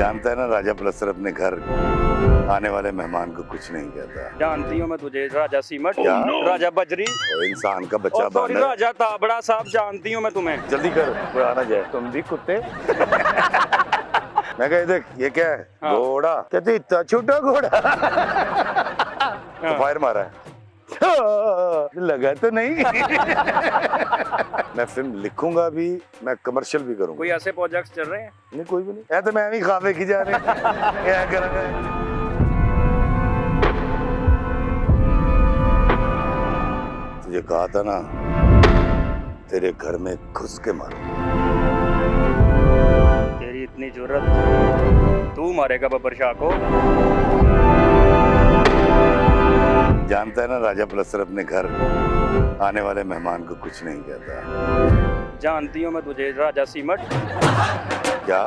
जानता है ना राजा प्लस्तर अपने घर आने वाले मेहमान को कुछ नहीं कहता। जानती हूँ मैं तुझे, राजा सीमट, क्या? राजा बजरी, वो इंसान का बच्चा सॉरी बन है। राजा ताबड़ा साहब, जानती हूँ मैं तुम्हें। जल्दी कर, कोई आना जाए। तुम भी कुत्ते। मैं कहा देख ये क्या है? हाँ। घोड़ा। कहते इतना छोटा घोड़ा। तो फायर मारा है। लगा तो नहीं। मैं फिल्म लिखूंगा भी, मैं कमर्शियल भी करूंगा। कोई ऐसे प्रोजेक्ट्स चल रहे हैं? नहीं कोई भी नहीं है, तो मैं भी खावे की जा रहे क्या करेंगे। तुझे कहा था ना तेरे घर में घुस के मारो। तेरी इतनी जुर्रत, तू मारेगा बब्बर शाह को? जानता है ना राजा प्लस्तर अपने घर आने वाले मेहमान को कुछ नहीं कहता। जानती हूँ मैं तुझे, राजा सीमट, क्या?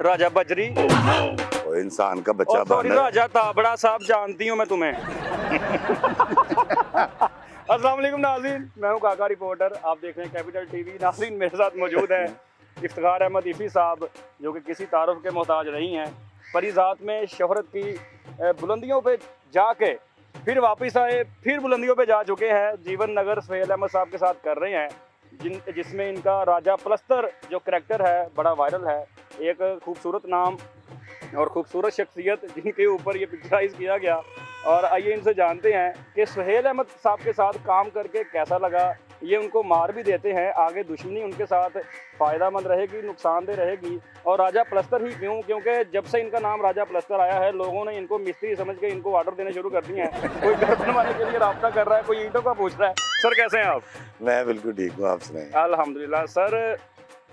राजा बजरी, वो इंसान का बच्चा सॉरी बन है। राजा ताबड़ा साहब, जानती हूँ मैं तुम्हें। अस्सलाम वालेकुम नाज़रीन, मैं हूँ काका रिपोर्टर, आप देख रहे हैं कैपिटल टीवी। नाज़रीन मेरे साथ मौजूद है इफ्तिखार अहमद इफ़ी साहब, जो कि किसी तारुफ के मोहताज नहीं हैं। परिज़ात में शोहरत की बुलंदियों पे जाके फिर वापस आए, फिर बुलंदियों पे जा चुके हैं। जीवन नगर सुहेल अहमद साहब के साथ कर रहे हैं, जिसमें इनका राजा प्लस्तर जो करैक्टर है बड़ा वायरल है। एक खूबसूरत नाम और खूबसूरत शख्सियत जिनके ऊपर ये पिक्चराइज किया गया। और आइए इनसे जानते हैं कि सुहेल अहमद साहब के साथ काम करके कैसा लगा। ये उनको मार भी देते हैं, आगे दुश्मनी उनके साथ फ़ायदामंद रहेगी, नुकसानदेह रहेगी। और राजा प्लस्तर ही क्यों? क्योंकि जब से इनका नाम राजा प्लस्तर आया है, लोगों ने इनको मिस्त्री समझ के इनको ऑर्डर देने शुरू कर दिए हैं। कोई घर बनवाने के लिए राब्ता कर रहा है, कोई ईंटों का पूछ रहा है। सर कैसे हैं आप? मैं बिल्कुल ठीक हूँ, आप सुनाइए। अल्हम्दुलिल्लाह। सर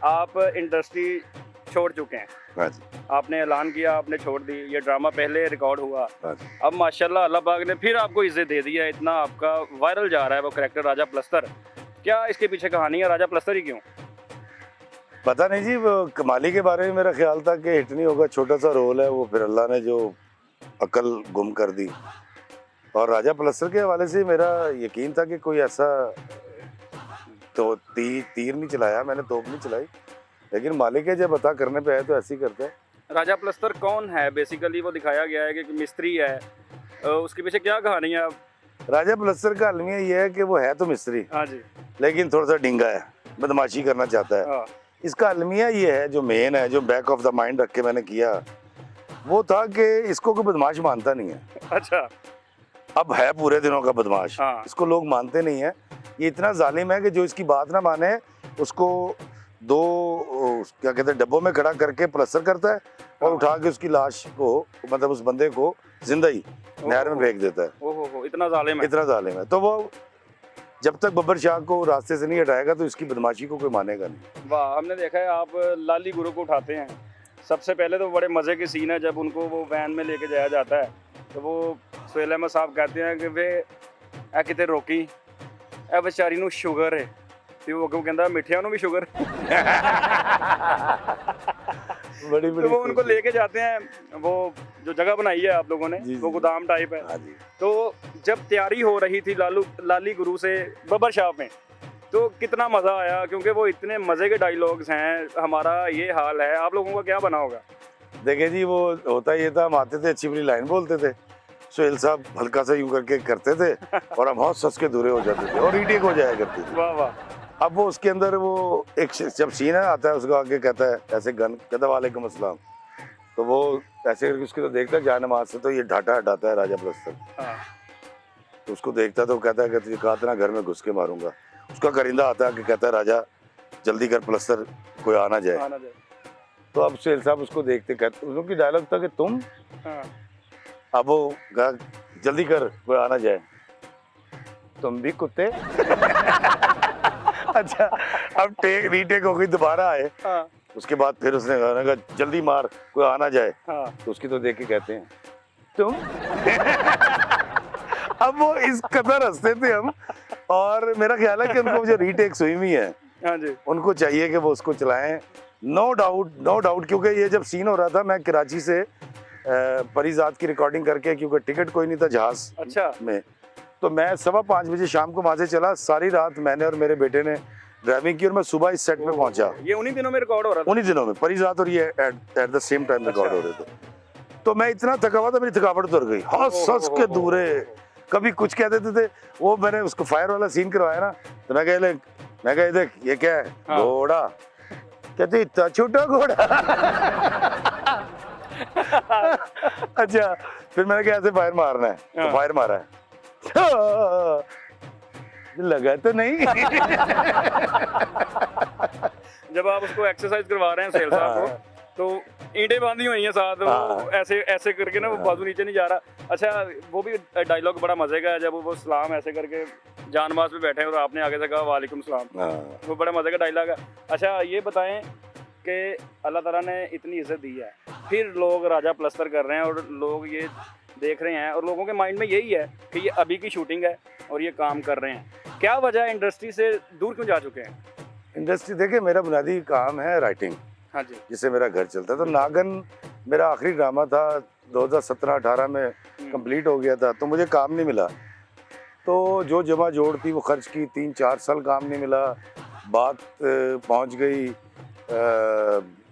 आप इंडस्ट्री छोड़ चुके हैं, हाँ जी, आपने ऐलान किया, आपने छोड़ दी। ये ड्रामा पहले रिकॉर्ड हुआ, हाँ जी। अब माशाल्लाह अल्लाह पाक ने फिर आपको इज्जत दे दी है। इतना आपका वायरल जा रहा है वो करैक्टर राजा प्लस्तर। क्या इसके पीछे कहानी है? राजा प्लस्तर ही क्यों? पता नहीं जी, वो कमाली के बारे में मेरा ख्याल था कि हिट नहीं होगा, छोटा सा रोल है वो, फिर अल्लाह ने जो अकल गुम कर दी। और राजा प्लस्तर के हवाले से मेरा यकीन था कि कोई ऐसा तो तीर नहीं चलाया मैंने, तोप नहीं चलाई, लेकिन मालिक है जब अता करने पे आए तो ऐसे ही करते हैं। राजा प्लस्तर कौन है? बेसिकली वो दिखाया गया है कि मिस्त्री है, उसके पीछे क्या कहानी है? राजा प्लस्तर का अलमिया ये है कि वो है तो मिस्त्री, हाँ जी, लेकिन थोड़ा सा डिंगा है, बदमाशी करना चाहता है। हाँ, इसका अलमिया ये है, जो मेन है, जो बैक ऑफ द माइंड रख के मैंने किया, वो था कि इसको कोई बदमाश मानता नहीं है। अच्छा, अब है पूरे दिनों का बदमाश, हाँ। इसको लोग मानते नहीं है। ये इतना जालिम है कि जो इसकी बात ना माने उसको दो क्या कहते हैं डब्बों में खड़ा करके प्लस्तर करता है और हाँ। उठा के उसकी लाश को, मतलब उस बंदे को जिंदा ही नहर में फेंक देता है। ओहो, इतना जालिम है। इतना जालिम है। तो वो जब तक बब्बर शाह को रास्ते से नहीं हटाएगा तो इसकी बदमाशी को कोई मानेगा नहीं। वाह, हमने देखा है आप लाली गुरु को उठाते हैं। सबसे पहले तो बड़े मज़े की सीन है जब उनको वो वैन में लेके जाया जाता है, तो वो सुहेल अहमद साहब कहते हैं कि वे ए किते रोकी, ए बेचारी नू शुगर है। तो वो कहता मिठिया नू भी शुगर। बड़ी तो वो उनको लेके जाते हैं, वो जो जगह बनाई है आप लोगों ने, जी, वो जी। गोदाम टाइप है। हाँ जी। तो जब तैयारी हो रही थी लाली गुरु से बब्बर शाह में, तो कितना मज़ा आया, क्योंकि वो इतने मज़े के डायलॉग्स हैं। हमारा ये हाल है, आप लोगों का क्या बना होगा? देखे जी, वो होता ये था, हम आते थे, अच्छी बड़ी लाइन बोलते थे, सुहेल साहब हल्का सा यूं करके करते थे और हम हौस हंस के दूरे हो जाते थे और रीटेक हो जाया करती थी। वाह वाह। अब वो उसके अंदर वो एक जब सीन आता है, उसको आगे कहता है ऐसे गन, कहता वालेकुम अस्सलाम, तो वो ऐसे करके उसके तो देखता है जानमाज से, तो ये ढाटा हटाता है राजा प्लस्तर। हाँ, तो उसको देखता तो कहता है कि तुझे कहा था ना घर में घुस के मारूंगा। उसका करिंदा आता है कि कहता है राजा जल्दी कर प्लस्तर, कोई आना जाए। आना जाए। तो अब सुहेल साहब उसको देखते, कहते उनकी डायलॉग था कि तुम, हाँ, अब वो कहा जल्दी कर कोई आना जाए, तुम भी कुत्ते। अच्छा, अब रीटेक हो गई, दोबारा आए, हाँ, उसके बाद फिर उसने कहा जल्दी मार कोई आना जाए। हाँ। तो उसकी तो देख के कहते हैं तुम। अब वो इस कदर हंसते थे हम, और मेरा ख्याल है कि उनको जो रीटेक्स हुई हुई है, हाँ जी, उनको चाहिए कि वो उसको चलाएं। नो डाउट, क्योंकि ये जब सीन हो रहा था, मैं कराची से परिज़ात की रिकॉर्डिंग करके, क्योंकि टिकट कोई नहीं था जहाज अच्छा, में, तो मैं 5:15 बजे शाम को वहाँ से चला। सारी रात मैंने और मेरे बेटे ने ड्राइविंग की और मैं सुबह इस सेट पे पहुंचा। ये उन्हीं दिनों में रिकॉर्ड हो रहा था? उन्हीं दिनों में परिजात और ये at the same time record हो रहे थे। तो मैं इतना थका हुआ था, मेरी थकावट उतर गई, हंस हंस के दूरे, कभी कुछ कह देते थे। वो मैंने उसको फायर वाला सीन करवाया ना, तो मैं कह देख ये क्या है, घोड़ा। कहते इतना छोटा घोड़ा। अच्छा, फिर मैंने कहा ऐसे फायर मारना है, तो फायर मारा है। लगा तो नहीं। जब आप उसको एक्सरसाइज करवा रहे हैं सेल साहब को, तो ईंटें बांधी हुई हैं साथ, वो ऐसे ऐसे करके ना वो बाजू नीचे नहीं जा रहा। अच्छा, वो भी डायलॉग बड़ा मजे का है, जब वो सलाम ऐसे करके जानमाज पे बैठे हैं और आपने आगे से कहा वालेकुम सलाम, वो बड़ा मजे का डायलॉग है। अच्छा, ये बताएं कि अल्लाह ताला ने इतनी इज्जत दी है, फिर लोग राजा प्लस्तर कर रहे हैं और लोग ये देख रहे हैं और लोगों के माइंड में यही है कि ये अभी की शूटिंग है और ये काम कर रहे हैं। क्या वजह इंडस्ट्री से दूर क्यों जा चुके हैं? इंडस्ट्री देखिए, मेरा बुनियादी काम है राइटिंग, हाँ जी, जिससे मेरा घर चलता है। तो नागन मेरा आखिरी ड्रामा था, 2017-18 में कंप्लीट हो गया था, तो मुझे काम नहीं मिला। तो जो जमा जोड़ थी वो खर्च की, 3-4 साल काम नहीं मिला। बात पहुंच गई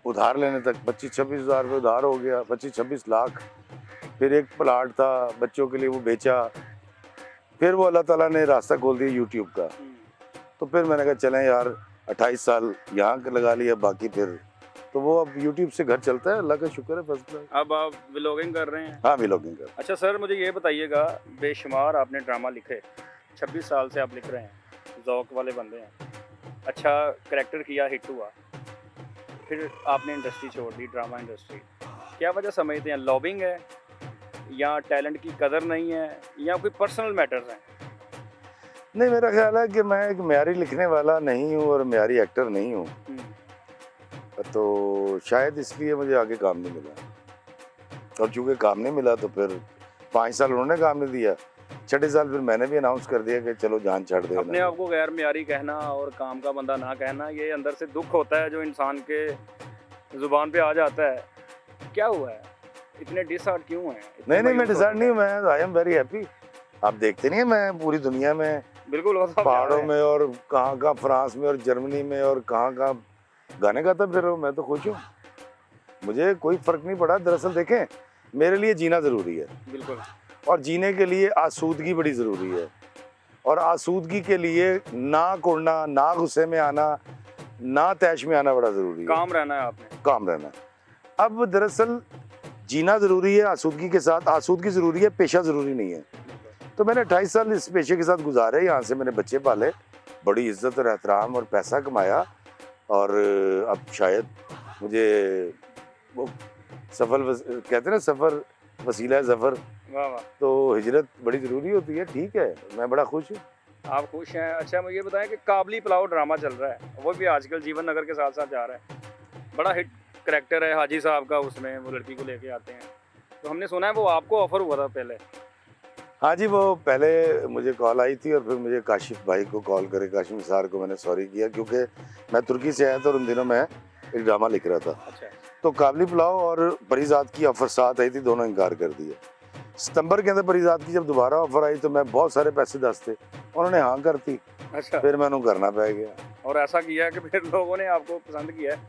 उधार लेने तक, 25-26 हज़ार रुपये उधार हो गया, 25-26 लाख। फिर एक प्लाट था बच्चों के लिए, वो बेचा। फिर वो अल्लाह ताला ने रास्ता खोल दिया यूट्यूब का। तो फिर मैंने कहा चलें यार, 28 साल यहाँ लगा लिया, बाकी फिर तो वो अब यूट्यूब से घर चलता है, अल्लाह का शुक्र है, फर्स्ट क्लास। अब आप व्लॉगिंग कर रहे हैं? हाँ, व्लॉगिंग कर। अच्छा सर, मुझे ये बताइएगा, बेशुमार आपने ड्रामा लिखे, 26 साल से आप लिख रहे हैं, ज़ौक़ वाले बंदे हैं, अच्छा करैक्टर किया, हिट हुआ, फिर आपने इंडस्ट्री छोड़ दी, ड्रामा इंडस्ट्री। क्या वजह समझते हैं? लॉबिंग है, या टैलेंट की कदर नहीं है, या कोई पर्सनल मैटर्स हैं? नहीं, मेरा ख्याल है कि मैं एक म्यारी लिखने वाला नहीं हूँ और म्यारी एक्टर नहीं हूँ, तो शायद इसलिए मुझे आगे काम नहीं मिला। और चूँकि काम नहीं मिला तो फिर 5 साल उन्होंने काम नहीं दिया, 6ठे साल फिर मैंने भी अनाउंस कर दिया कि चलो जान छाड़ दे। अपने आप को गैर म्यारी कहना और काम का बंदा ना कहना, ये अंदर से दुख होता है जो इंसान के ज़ुबान पे आ जाता है। क्या हुआ है, इतने डिसहार्ट क्यों हैं? नहीं, मैं डिसहार्ट नहीं हूँ, मैं आई एम वेरी हैप्पी। आप देखते नहीं है, मैं पूरी दुनिया में, बिल्कुल पहाड़ों में और कहाँ फ्रांस में और जर्मनी में और कहाँ गाने गाता फिर रहा हूँ। मैं तो खुश हूँ, मुझे कोई फर्क नहीं पड़ा। दरअसल देखें, मेरे लिए जीना ज़रूरी है, बिल्कुल, और जीने के लिए आसूदगी बड़ी ज़रूरी है। और आसूदगी के लिए ना कुड़ना, ना गुस्से में आना, ना तैश में आना बड़ा ज़रूरी है। काम रहना है आपने, काम रहना। अब दरअसल जीना ज़रूरी है आसूदगी के साथ, आसूदगी ज़रूरी है, पेशा ज़रूरी नहीं है। तो मैंने 28 साल इस पेशे के साथ गुजारे, यहाँ से मैंने बच्चे पाले, बड़ी इज्जत और एहतराम और पैसा कमाया, और अब शायद मुझे वो सफ़र कहते हैं ना, सफ़र वसीला है ज़फ़र। वाह वाह, तो हिजरत बड़ी ज़रूरी होती है। ठीक है, मैं बड़ा खुश हूँ। आप खुश हैं? अच्छा, मुझे ये बताएं कि काबली पुलाव ड्रामा चल रहा है, वो भी आजकल जीवन नगर के साथ साथ जा रहा है, बड़ा हिट करैक्टर है हाजी साहब का, उसमें वो लड़की को लेके आते हैं, तो हमने सुना है वो आपको ऑफर हुआ था पहले? हाँ जी, वो पहले मुझे कॉल आई थी और फिर मुझे काशिफ भाई को कॉल करे, काशिफ निसार को मैंने सॉरी किया, क्योंकि मैं तुर्की से आया था और उन दिनों मैं एक ड्रामा लिख रहा था। अच्छा, तो काबली पुलाव और परिजात की ऑफ़र साथ आई थी, दोनों इनकार कर दिए। सितंबर के अंदर परिजात की जब दोबारा ऑफ़र आई तो मैं बहुत सारे पैसे दस थे, उन्होंने हाँ कर दी, अच्छा, फिर मैं उन्हें करना पड़ गया। और ऐसा किया कि फिर लोगों ने आपको पसंद किया है।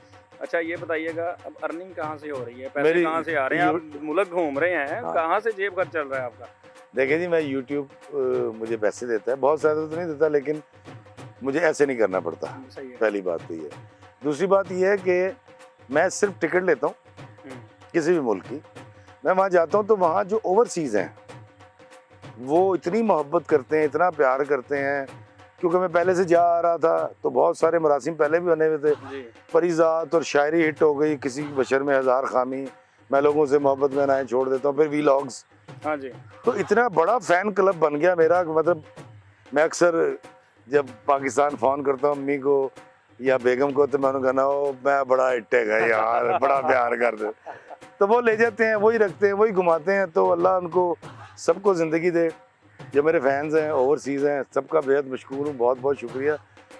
अच्छा, ये बताइएगा, अब अर्निंग कहाँ से हो रही है, पैसे कहाँ से आ रहे हैं? आप मुल्क घूम रहे हैं, हाँ। कहाँ से जेब खर्च चल रहा है आपका? देखिए जी, मैं यूट्यूब मुझे पैसे देता है, बहुत ज़्यादा तो नहीं देता, लेकिन मुझे ऐसे नहीं करना पड़ता। सही है। पहली बात तो ये। दूसरी बात ये है कि मैं सिर्फ टिकट लेता हूँ किसी भी मुल्क की, मैं वहाँ जाता हूँ तो वहाँ जो ओवरसीज़ हैं वो इतनी मोहब्बत करते हैं, इतना प्यार करते हैं, क्योंकि मैं पहले से जा रहा था तो बहुत सारे मरासिम पहले भी बने हुए थे। परिजात और शायरी हिट हो गई, किसी बशर में हज़ार खामी, मैं लोगों से मोहब्बत में नाएं छोड़ देता हूँ, फिर वीलॉग्स। हाँ जी, तो इतना बड़ा फ़ैन क्लब बन गया मेरा, मतलब मैं अक्सर जब पाकिस्तान फ़ोन करता हूँ अम्मी को या बेगम को, तो मैं उन्हें कहना हो मैं बड़ा हिट है यार, बड़ा प्यार कर दे, तो वो ले जाते हैं, वही रखते हैं, वही घुमाते हैं। तो अल्लाह उनको सबको ज़िंदगी दे, जो मेरे फैंस हैं, ओवरसीज़ हैं, सबका बेहद मशकूर हूँ, बहुत बहुत शुक्रिया।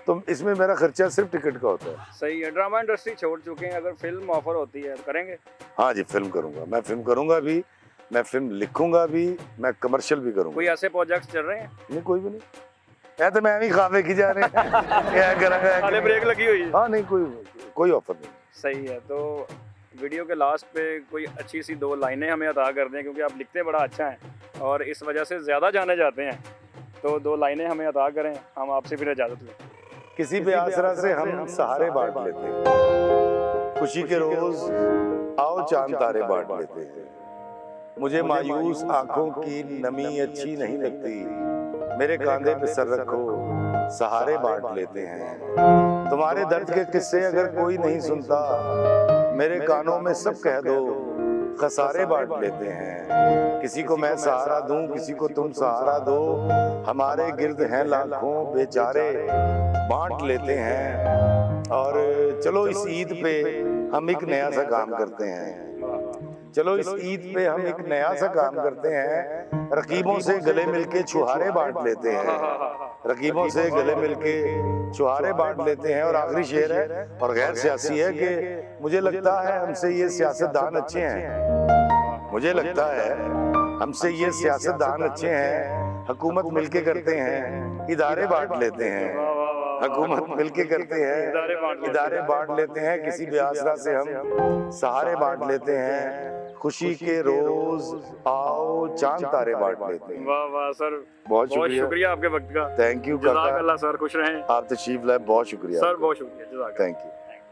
तो इसमें मेरा खर्चा सिर्फ टिकट का होता है। सही है। ड्रामा इंडस्ट्री छोड़ चुके हैं, अगर फिल्म ऑफर होती है तो करेंगे? हाँ जी, फिल्म करूँगा, मैं फिल्म करूँगा भी, मैं फिल्म लिखूँगा भी, मैं कमर्शियल भी करूँगा। कोई ऐसे प्रोजेक्ट्स चल रहे हैं? नहीं, कोई भी नहीं, मैं तो मैं भी खा वेखी जा रहे क्या करांगा हाले ब्रेक लगी हुई है। हाँ नहीं कोई ऑफर नहीं। सही है। तो वीडियो के लास्ट पे कोई अच्छी सी 2 लाइनें हमें अदा कर दें, क्योंकि आप लिखते बड़ा अच्छा हैं और इस वजह से ज़्यादा जाने जाते हैं। तो 2 लाइनें हमें अदा करें, हम आपसे फिर इजाज़त लें। किसी पे आसरा से हम सहारे बांट लेते हैं, खुशी के रोज आओ चांद तारे बांट लेते हैं। मुझे मायूस आंखों की नमी अच्छी नहीं लगती, मेरे कांधे पे सर रखो सहारे बांट लेते हैं। तुम्हारे दर्द के किस्से अगर कोई नहीं सुनता, मेरे कानों में सब कह दो खसारे बांट लेते हैं। किसी को मैं सहारा दूं, किसी को तुम सहारा दो, हमारे गिर्द हैं लाखों बेचारे बांट लेते हैं। और चलो इस ईद पे हम एक नया सा काम करते हैं, चलो इस ईद पे हम एक नया सा काम करते हैं, रकीबों से गले मिलके छुहारे बांट लेते हैं, रकीबों से गले मिलके छुहारे बांट लेते हैं। और आखिरी शेर है और गैर सियासी है कि मुझे लगता है हमसे ये सियासतदान अच्छे हैं, मुझे लगता है हमसे ये सियासतदान अच्छे हैं, हुकूमत मिलके करते हैं इदारे बांट लेते हैं, हुकूमत मिलके करते हैं इदारे बांट लेते हैं। किसी भी आसरा से हम सहारे बांट लेते हैं, खुशी के रोज आओ चांद तारे बांट लेते हैं। वाह वाह सर, बहुत शुक्रिया आपके वक्त का। थैंक यू जज़ाक अल्लाह सर, खुश रहें। आप तशरीफ लाए, बहुत शुक्रिया सर, बहुत शुक्रिया, जज़ाक। Thank you.